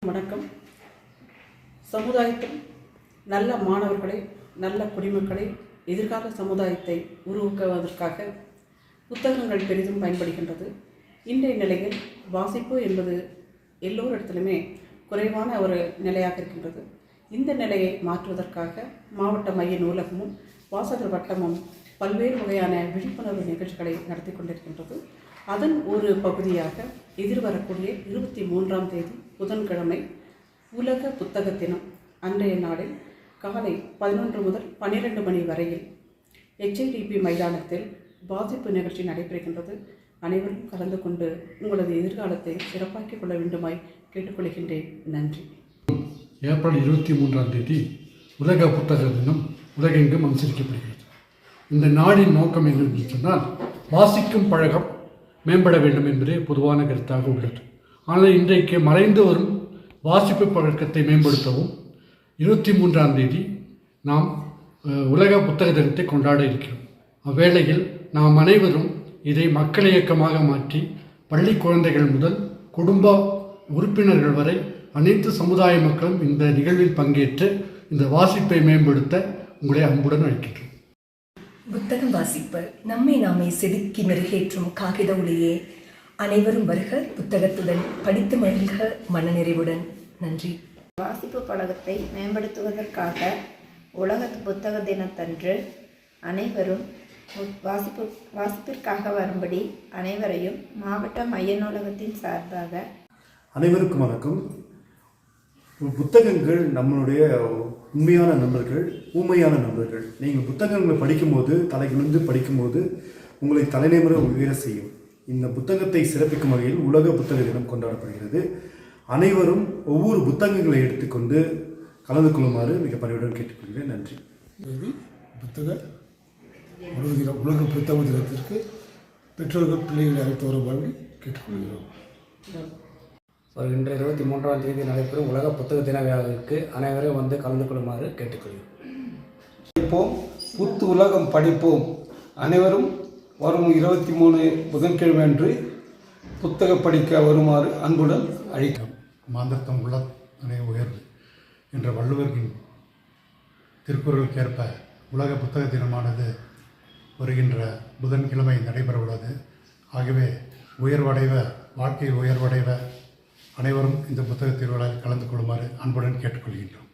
வணக்கம். சமுதாயத்தில் நல்ல மாணவர்களை, நல்ல குடிமக்களை, எதிர்கால சமுதாயத்தை உருவாக்குவதற்காக புத்தகங்கள் பெரிதும் பயன்படுகின்றது. இன்றைய நிலையில் வாசிப்பு என்பது எல்லோரிடத்திலுமே குறைவான ஒரு நிலையாக இருக்கின்றது. இந்த நிலையை மாற்றுவதற்காக மாவட்ட மைய நூலகமும் வாசகர் வட்டமும் பல்வேறு வகையான விழிப்புணர்வு நிகழ்ச்சிகளை நடத்தி கொண்டிருக்கின்றது. அதன் ஒரு பகுதியாக எதிர்வரக்கூடிய 23ஆம் தேதி புதன்கிழமை உலக புத்தக தினம் அன்றைய நாளில் காலை 11 முதல் 12 மணி வரையில் HIDP மைதானத்தில் வாசிப்பு நிகழ்ச்சி நடைபெறுகின்றது. அனைவரும் கலந்து கொண்டு உங்களது எதிர்காலத்தை சிறப்பாக்கிக் கொள்ள வேண்டுமாய் கேட்டுக்கொள்கின்றேன். நன்றி. ஏப்ரல் 23ஆம் தேதி உலக புத்தக தினம் உலகெங்கும் அனுசரிக்கப்படுகிறது. இந்த நாளின் நோக்கம் என்னவென்று சொன்னால், வாசிக்கும் பழக்கம் மேம்பட வேண்டும் என்பதே பொதுவான கருத்தாக உள்ளது. ஆனால் இன்றைக்கு மறைந்து வரும் வாசிப்பு பழக்கத்தை மேம்படுத்தவும் 23ஆம் தேதி நாம் உலக புத்தக தினத்தை கொண்டாட இருக்கிறோம். அவ்வேளையில் நாம் அனைவரும் இதை மக்கள் இயக்கமாக மாற்றி பள்ளி குழந்தைகள் முதல் குடும்ப உறுப்பினர்கள் வரை அனைத்து சமுதாய மக்களும் இந்த நிகழ்வில் பங்கேற்று இந்த வாசிப்பை மேம்படுத்த உங்களை அன்புடன் அழைக்கின்றோம். புத்தகம் வாசிப்பு நம்மை நாமே செதுக்கி மெருகேற்றும் காகித ஒளியே. அனைவரும் வருக, புத்தகத்துடன் படித்து மகிழ்க மனநிறைவுடன். நன்றி. வாசிப்பு பழக்கத்தை மேம்படுத்துவதற்காக உலக புத்தக தினத்தன்று அனைவரும் வாசிப்பிற்காக வரும்படி அனைவரையும் மாவட்ட மைய நூலகத்தின் சார்பாக அனைவருக்கும் வணக்கம். புத்தகங்கள் நம்மளுடைய உண்மையான நண்பர்கள், ஊமையான நண்பர்கள். நீங்கள் புத்தகங்களை படிக்கும்போது, தலைகுனிந்து படிக்கும்போது உங்களை தலைநிமிர உயர செய்யும். இந்த புத்தகத்தை சிறப்பிக்கும் வகையில் உலக புத்தக தினம் கொண்டாடப்படுகிறது. அனைவரும் ஒவ்வொரு புத்தகங்களை எடுத்துக்கொண்டு கலந்து கொள்ளுமாறு மிக பணிவுடன் கேட்டுக்கொள்கிறேன். நன்றி. உலக புத்தக தினத்திற்கு பெற்றோர்கள் பிள்ளைகளை அழைத்து வருமாறு கேட்டுக்கொள்கிறோம். வருகின்ற 23ஆம் தேதி நடைபெறும் உலக புத்தக தின விழாவிற்கு அனைவரும் வந்து கலந்து கொள்ளுமாறு கேட்டுக்கொள்கிறோம். படிப்போம், புத்து உலகம் படிப்போம். அனைவரும் வரும் 23 புதன்கிழமை அன்று புத்தக படிக்க வருமாறு அன்புடன் அழைக்கிறோம். மாந்தர்த்தம் உள்ள அனை உயர்வு என்ற வள்ளுவரின் திருக்குறளுக்கேற்ப உலக புத்தக தினமானது வருகின்ற புதன்கிழமை நடைபெறவுள்ளது. ஆகவே வாழ்க்கையில் உயர்வடைவ அனைவரும் இந்த புத்தக திருவிழாவில் கலந்து கொள்ளுமாறு அன்புடன் கேட்டுக்கொள்கின்றோம்.